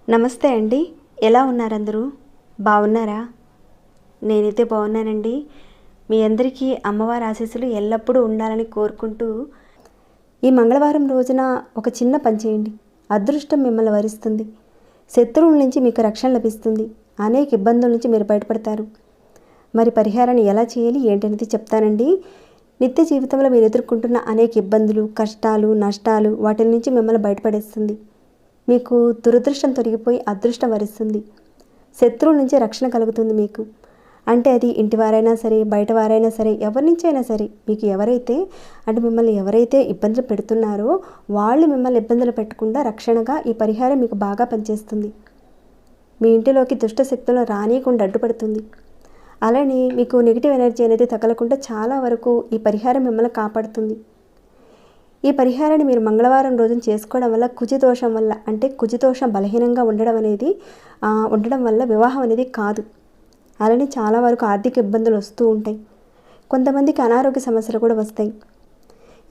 నమస్తే అండి, ఎలా ఉన్నారు అందరూ? బాగున్నారా? నేనైతే బాగున్నానండి. మీ అందరికీ అమ్మవారి ఆశీస్సులు ఎల్లప్పుడూ ఉండాలని కోరుకుంటూ, ఈ మంగళవారం రోజున ఒక చిన్న పని చేయండి. అదృష్టం మిమ్మల్ని వరిస్తుంది. శత్రువుల నుంచి మీకు రక్షణ లభిస్తుంది. అనేక ఇబ్బందుల నుంచి మీరు బయటపడతారు. మరి పరిహారాన్ని ఎలా చేయాలి ఏంటనేది చెప్తానండి. నిత్య జీవితంలో మీరు ఎదుర్కొంటున్న అనేక ఇబ్బందులు, కష్టాలు, నష్టాలు, వాటి నుంచి మిమ్మల్ని బయటపడేస్తుంది. మీకు దురదృష్టం తొలగిపోయి అదృష్టం వరిస్తుంది. శత్రువుల నుంచి రక్షణ కలుగుతుంది మీకు. అంటే అది ఇంటి వారైనా సరే, బయట వారైనా సరే, ఎవరి నుంచి అయినా సరే, మీకు ఎవరైతే మిమ్మల్ని ఎవరైతే ఇబ్బందులు పెడుతున్నారో వాళ్ళు మిమ్మల్ని ఇబ్బందులు పెట్టకుండా రక్షణగా ఈ పరిహారం మీకు బాగా పనిచేస్తుంది. మీ ఇంటిలోకి దుష్ట శక్తులను రానియకుండా అడ్డుపడుతుంది. అలానే మీకు నెగిటివ్ ఎనర్జీ అనేది తగలకుండా చాలా వరకు ఈ పరిహారం మిమ్మల్ని కాపాడుతుంది. ఈ పరిహారాన్ని మీరు మంగళవారం రోజున చేసుకోవడం వల్ల కుజదోషం వల్ల, అంటే కుజదోషం బలహీనంగా ఉండడం వల్ల వివాహం అనేది కాదు. అలానే చాలా వరకు ఆర్థిక ఇబ్బందులు వస్తూ ఉంటాయి. కొంతమందికి అనారోగ్య సమస్యలు కూడా వస్తాయి.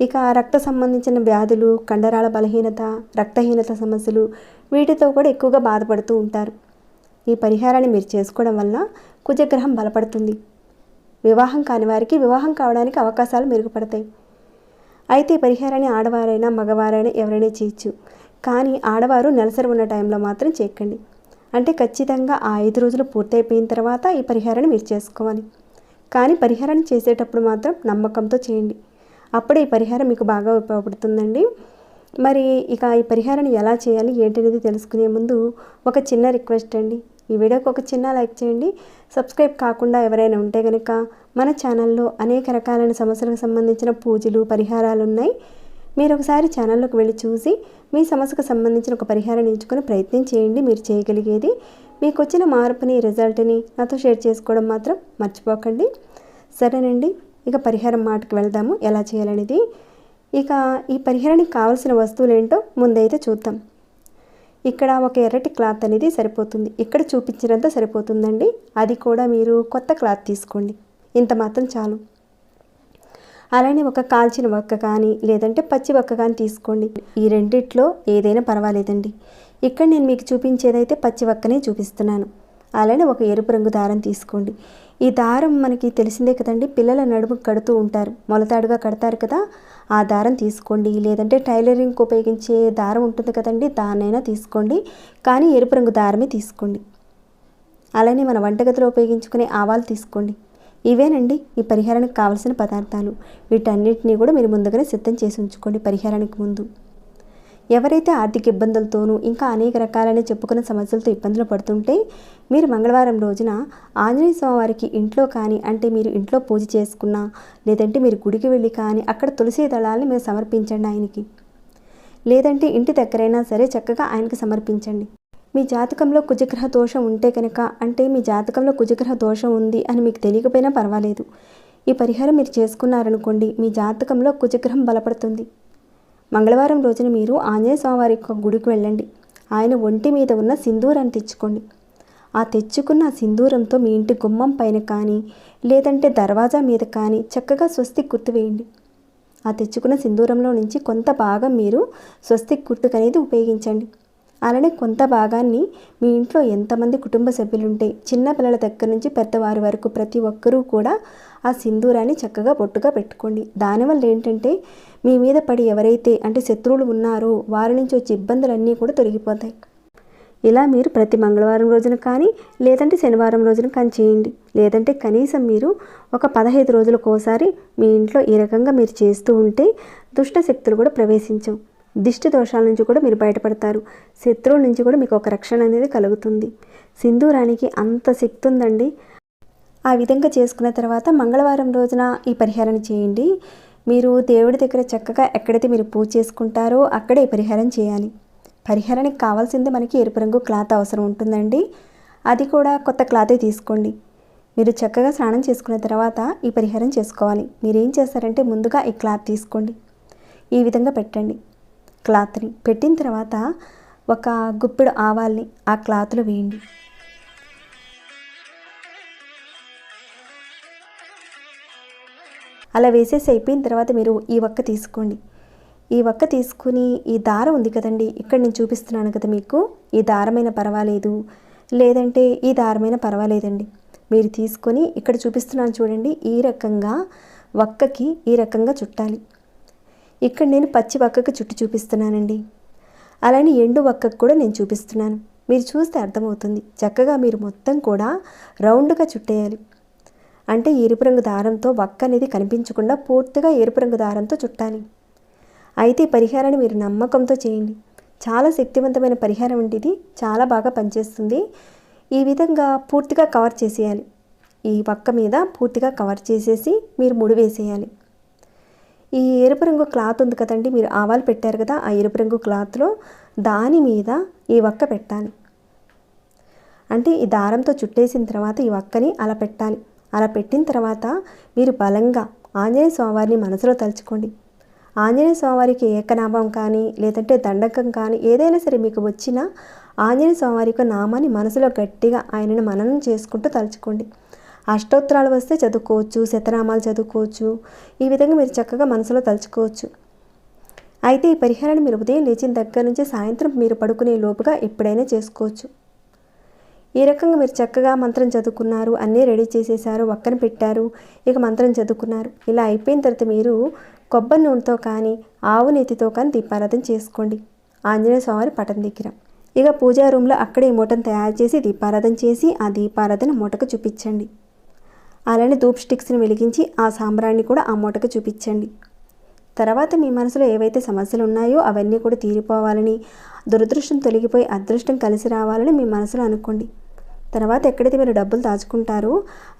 ఇక రక్త సంబంధించిన వ్యాధులు, కండరాల బలహీనత, రక్తహీనత సమస్యలు, వీటితో కూడా ఎక్కువగా బాధపడుతూ ఉంటారు. ఈ పరిహారాన్ని మీరు చేసుకోవడం వల్ల కుజగ్రహం బలపడుతుంది. వివాహం కాని వారికి వివాహం కావడానికి అవకాశాలు మెరుగుపడతాయి. అయితే ఈ పరిహారాన్ని ఆడవారైనా మగవారైనా ఎవరైనా చేయొచ్చు. కానీ ఆడవారు నెలసరి ఉన్న టైంలో మాత్రం చేయకండి. అంటే ఖచ్చితంగా ఆ 5 రోజులు పూర్తయిపోయిన తర్వాత ఈ పరిహారాన్ని మీరు చేసుకోవాలి. కానీ పరిహారాన్ని చేసేటప్పుడు మాత్రం నమ్మకంతో చేయండి. అప్పుడే ఈ పరిహారం మీకు బాగా ఉపయోగపడుతుందండి. మరి ఇక ఈ పరిహారాన్ని ఎలా చేయాలి ఏంటనేది తెలుసుకునే ముందు ఒక చిన్న రిక్వెస్ట్ అండి. ఈ వీడియోకి ఒక చిన్న లైక్ చేయండి. సబ్స్క్రైబ్ కాకుండా ఎవరైనా ఉంటే కనుక మన ఛానల్లో అనేక రకాలైన సమస్యలకు సంబంధించిన పూజలు, పరిహారాలు ఉన్నాయి. మీరు ఒకసారి ఛానల్లోకి వెళ్ళి చూసి మీ సమస్యకు సంబంధించిన ఒక పరిహారాన్ని ఎంచుకొని ప్రయత్నం చేయండి. మీరు చేయగలిగేది. మీకు వచ్చిన మార్పుని, రిజల్ట్ని నాతో షేర్ చేసుకోవడం మాత్రం మర్చిపోకండి. సరేనండి, ఇక పరిహారం మాటకు వెళ్దాము, ఎలా చేయాలనేది. ఇక ఈ పరిహారానికి కావాల్సిన వస్తువులు ఏంటో ముందైతే చూద్దాం. ఇక్కడ ఒక ఎర్రటి క్లాత్ అనేది సరిపోతుంది. ఇక్కడ చూపించినంత సరిపోతుందండి. అది కూడా మీరు కొత్త క్లాత్ తీసుకోండి, ఇంత మాత్రం చాలు. అలానే ఒక కాల్చిన వక్క కానీ లేదంటే పచ్చి వక్క కానీ తీసుకోండి. ఈ రెండిట్లో ఏదైనా పర్వాలేదండి. ఇక్కడ నేను మీకు చూపించేదైతే పచ్చి వక్కనే చూపిస్తున్నాను. అలానే ఒక ఎరుపు రంగు దారం తీసుకోండి. ఈ దారం మనకి తెలిసిందే కదండి, పిల్లల నడుము కడుతూ ఉంటారు, మొలతాడుగా కడతారు కదా, ఆ దారం తీసుకోండి. లేదంటే టైలరింగ్కి ఉపయోగించే దారం ఉంటుంది కదండి, దాన్నైనా తీసుకోండి. కానీ ఎరుపు రంగు దారమే తీసుకోండి. అలానే మన వంటగదిలో ఉపయోగించుకునే ఆవాలు తీసుకోండి. ఇవేనండి ఈ పరిహారానికి కావాల్సిన పదార్థాలు. వీటన్నిటినీ కూడా మీరు ముందుగానే సిద్ధం చేసి ఉంచుకోండి పరిహారానికి ముందు. ఎవరైతే ఆర్థిక ఇబ్బందులతోనూ ఇంకా అనేక రకాలైన చెప్పుకున్న సమస్యలతో ఇబ్బందులు పడుతుంటే మీరు మంగళవారం రోజున ఆంజనేయ స్వామివారికి ఇంట్లో కానీ, అంటే మీరు ఇంట్లో పూజ చేసుకున్నా లేదంటే మీరు గుడికి వెళ్ళి కానీ అక్కడ తులసి దళాలని మీరు సమర్పించండి ఆయనకి. లేదంటే ఇంటి దగ్గరైనా సరే చక్కగా ఆయనకి సమర్పించండి. మీ జాతకంలో కుజగ్రహ దోషం ఉంటే కనుక, అంటే మీ జాతకంలో కుజగ్రహ దోషం ఉంది అని మీకు తెలియకపోయినా పర్వాలేదు, ఈ పరిహారం మీరు చేసుకున్నారనుకోండి, మీ జాతకంలో కుజగ్రహం బలపడుతుంది. మంగళవారం రోజున మీరు ఆంజనేయ స్వామివారి యొక్క గుడికి వెళ్ళండి. ఆయన ఒంటి మీద ఉన్న సింధూరాన్ని తెచ్చుకోండి. ఆ తెచ్చుకున్న సింధూరంతో మీ ఇంటి గుమ్మం పైన కానీ లేదంటే దర్వాజా మీద కానీ చక్కగా స్వస్తిక్ గుర్తు వేయండి. ఆ తెచ్చుకున్న సింధూరంలో నుంచి కొంత భాగం మీరు స్వస్తిక్ గుర్తుకు అనేది ఉపయోగించండి. అలానే కొంత భాగాన్ని మీ ఇంట్లో ఎంతమంది కుటుంబ సభ్యులుంటే చిన్న పిల్లల దగ్గర నుంచి పెద్దవారి వరకు ప్రతి ఒక్కరూ కూడా ఆ సింధూరాన్ని చక్కగా బొట్టుగా పెట్టుకోండి. దానివల్ల ఏంటంటే మీ మీద పడి ఎవరైతే శత్రువులు ఉన్నారో వారి నుంచి వచ్చే ఇబ్బందులన్నీ కూడా తొలగిపోతాయి. ఇలా మీరు ప్రతి మంగళవారం రోజున కానీ లేదంటే శనివారం రోజున కానీ చేయండి. లేదంటే కనీసం మీరు ఒక 15 రోజులకోసారి మీ ఇంట్లో ఈ రకంగా మీరు చేస్తూ ఉంటే దుష్ట శక్తులు కూడా ప్రవేశించవు. దిష్టి దోషాల నుంచి కూడా మీరు బయటపడతారు. శత్రువుల నుంచి కూడా మీకు ఒక రక్షణ అనేది కలుగుతుంది. సింధూరానికి అంత శక్తి ఉందండి. ఆ విధంగా చేసుకున్న తర్వాత మంగళవారం రోజున ఈ పరిహారాన్ని చేయండి. మీరు దేవుడి దగ్గర చక్కగా ఎక్కడైతే మీరు పూజ చేసుకుంటారో అక్కడే ఈ పరిహారం చేయాలి. పరిహారానికి కావాల్సిందే మనకి ఎరుపు రంగు క్లాత్ అవసరం ఉంటుందండి. అది కూడా కొత్త క్లాతే తీసుకోండి. మీరు చక్కగా స్నానం చేసుకున్న తర్వాత ఈ పరిహారం చేసుకోవాలి. మీరు ఏం చేస్తారంటే ముందుగా ఈ క్లాత్ తీసుకోండి. ఈ విధంగా పెట్టండి. క్లాత్ని పెట్టిన తర్వాత ఒక గుప్పెడు ఆవాల్ని ఆ క్లాత్లో వేయండి. అలా వేసేసి అయిపోయిన తర్వాత మీరు ఈ వక్క తీసుకోండి. ఈ వక్క తీసుకుని ఈ దారం ఉంది కదండి, ఇక్కడ నేను చూపిస్తున్నాను కదా మీకు, ఈ దారమైన పర్వాలేదు, లేదంటే ఈ దారమైన పర్వాలేదండి, మీరు తీసుకొని ఇక్కడ చూపిస్తున్నాను చూడండి, ఈ రకంగా వక్కకి ఈ రకంగా చుట్టాలి. ఇక్కడ నేను పచ్చి వక్కకి చుట్టి చూపిస్తున్నానండి. అలానే ఎండు వక్కకు కూడా నేను చూపిస్తున్నాను. మీరు చూస్తే అర్థమవుతుంది. చక్కగా మీరు మొత్తం కూడా రౌండ్గా చుట్టేయాలి. అంటే ఎరుపు రంగు దారంతో వక్క అనేది కనిపించకుండా పూర్తిగా ఎరుపు రంగు దారంతో చుట్టాలి. అయితే ఈ పరిహారాన్ని మీరు నమ్మకంతో చేయండి. చాలా శక్తివంతమైన పరిహారం అండి ఇది, చాలా బాగా పనిచేస్తుంది. ఈ విధంగా పూర్తిగా కవర్ చేసేయాలి. ఈ వక్క మీద పూర్తిగా కవర్ చేసేసి మీరు ముడి వేసేయాలి. ఈ ఎరుపు రంగు క్లాత్ ఉంది కదండి, మీరు ఆవాలు పెట్టారు కదా, ఆ ఎరుపు రంగు క్లాత్లో దాని మీద ఈ వక్క పెట్టాలి. అంటే ఈ దారంతో చుట్టేసిన తర్వాత ఈ వక్కని అలా పెట్టాలి. అలా పెట్టిన తర్వాత మీరు బలంగా ఆంజనేయ స్వామివారిని మనసులో తలుచుకోండి. ఆంజనేయ స్వామివారికి ఏకనామం కానీ లేదంటే దండకం కానీ ఏదైనా సరే మీకు వచ్చిన ఆంజనేయ స్వామివారి యొక్క నామాన్ని మనసులో గట్టిగా ఆయనను మననం చేసుకుంటూ తలుచుకోండి. అష్టోత్తరాలు వస్తే చదువుకోవచ్చు, శతనామాలు చదువుకోవచ్చు. ఈ విధంగా మీరు చక్కగా మనసులో తలుచుకోవచ్చు. అయితే ఈ పరిహారాన్ని మీరు ఉదయం లేచిన దగ్గర నుంచి సాయంత్రం మీరు పడుకునే లోపుగా ఎప్పుడైనా చేసుకోవచ్చు. ఈ రకంగా మీరు చక్కగా మంత్రం చదువుకున్నారు, అన్నీ రెడీ చేసేసారు, వక్కన పెట్టారు, ఇక మంత్రం చదువుకున్నారు. ఇలా అయిపోయిన తర్వాత మీరు కొబ్బరి నూనెతో కానీ ఆవు నెత్తితో కానీ దీపారాధన చేసుకోండి ఆంజనేయ స్వామి పటం దగ్గర. ఇక పూజా రూమ్లో అక్కడే మూటను తయారు చేసి దీపారాధన చేసి ఆ దీపారాధన మూటకు చూపించండి. అలానే ధూప్ స్టిక్స్ని వెలిగించి ఆ సాంబ్రాన్ని కూడా ఆ మూటకు చూపించండి. తర్వాత మీ మనసులో ఏవైతే సమస్యలు ఉన్నాయో అవన్నీ కూడా తీరిపోవాలని, దురదృష్టం తొలగిపోయి అదృష్టం కలిసి రావాలని మీ మనసులో అనుకోండి. తర్వాత ఎక్కడైతే మీరు డబ్బులు దాచుకుంటారో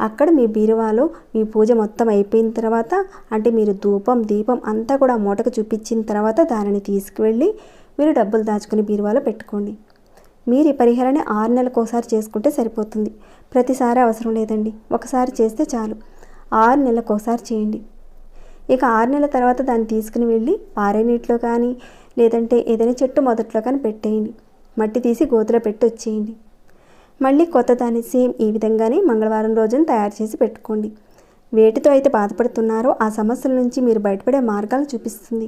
అక్కడ మీ బీరువాలో మీ పూజ మొత్తం అయిపోయిన తర్వాత, అంటే మీరు ధూపం దీపం అంతా కూడా మూటకు చూపించిన తర్వాత దానిని తీసుకువెళ్ళి మీరు డబ్బులు దాచుకుని బీరువాలో పెట్టుకోండి. మీరు ఈ పరిహారాన్ని 6 నెలలకు ఒకసారి చేసుకుంటే సరిపోతుంది. ప్రతిసారి అవసరం లేదండి, ఒకసారి చేస్తే చాలు. 6 నెలలకు ఒకసారి చేయండి. ఇక 6 నెలల తర్వాత దాన్ని తీసుకుని వెళ్ళి పారే నీటిలో కానీ లేదంటే ఏదైనా చెట్టు మొదట్లో కానీ పెట్టేయండి. మట్టి తీసి గోతులో పెట్టి వచ్చేయండి. మళ్ళీ కొత్త దాన్ని సేమ్ ఈ విధంగానే మంగళవారం రోజున తయారు చేసి పెట్టుకోండి. వేటితో అయితే బాధపడుతున్నారో ఆ సమస్యల నుంచి మీరు బయటపడే మార్గాలు చూపిస్తుంది.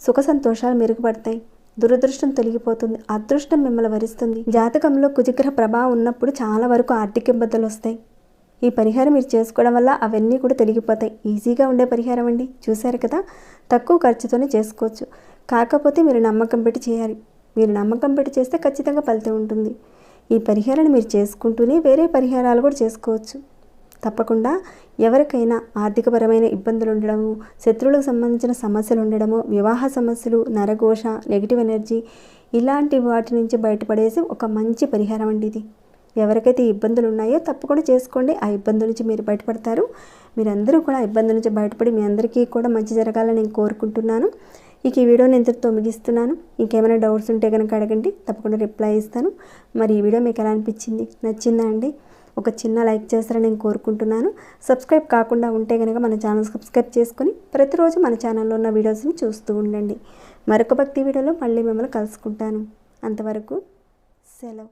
సుఖ సంతోషాలు మెరుగుపడతాయి, దురదృష్టం తొలగిపోతుంది, అదృష్టం మిమ్మల్ని వరిస్తుంది. జాతకంలో కుజగ్రహ ప్రభావం ఉన్నప్పుడు చాలా వరకు ఆర్థిక ఇబ్బందులు వస్తాయి. ఈ పరిహారం మీరు చేసుకోవడం వల్ల అవన్నీ కూడా తొలగిపోతాయి. ఈజీగా ఉండే పరిహారం అండి, చూశారు కదా, తక్కువ ఖర్చుతోనే చేసుకోవచ్చు. కాకపోతే మీరు నమ్మకం పెట్టి చేయాలి. మీరు నమ్మకం పెట్టి చేస్తే ఖచ్చితంగా ఫలితం ఉంటుంది. ఈ పరిహారాన్ని మీరు చేసుకుంటూనే వేరే పరిహారాలు కూడా చేసుకోవచ్చు. తప్పకుండా ఎవరికైనా ఆర్థికపరమైన ఇబ్బందులు ఉండడము, శత్రువులకు సంబంధించిన సమస్యలు ఉండడము, వివాహ సమస్యలు, నరఘోష, నెగిటివ్ ఎనర్జీ ఇలాంటి వాటి నుంచి బయటపడేసి ఒక మంచి పరిహారం అండి ఇది. ఎవరికైతే ఇబ్బందులు ఉన్నాయో తప్పకుండా చేసుకోండి. ఆ ఇబ్బందుల నుంచి మీరు బయటపడతారు. మీరందరూ కూడా ఆ ఇబ్బందుల నుంచి బయటపడి మీ అందరికీ కూడా మంచి జరగాలని నేను కోరుకుంటున్నాను. ఇక ఈ వీడియోని ఇంతటితో ముగిస్తున్నాను. ఇంకేమైనా డౌట్స్ ఉంటే కనుక అడగండి, తప్పకుండా రిప్లై ఇస్తాను. మరి ఈ వీడియో మీకు ఎలా అనిపించింది, నచ్చిందా అండి? ఒక చిన్న లైక్ చేస్తారని నేను కోరుకుంటున్నాను. సబ్స్క్రైబ్ కాకుండా ఉంటే కనుక మన ఛానల్ సబ్స్క్రైబ్ చేసుకొని ప్రతిరోజు మన ఛానల్లో ఉన్న వీడియోస్ని చూస్తూ ఉండండి. మరొక భక్తి వీడియోలో మళ్ళీ మిమ్మల్ని కలుసుకుంటాను. అంతవరకు సెలవు.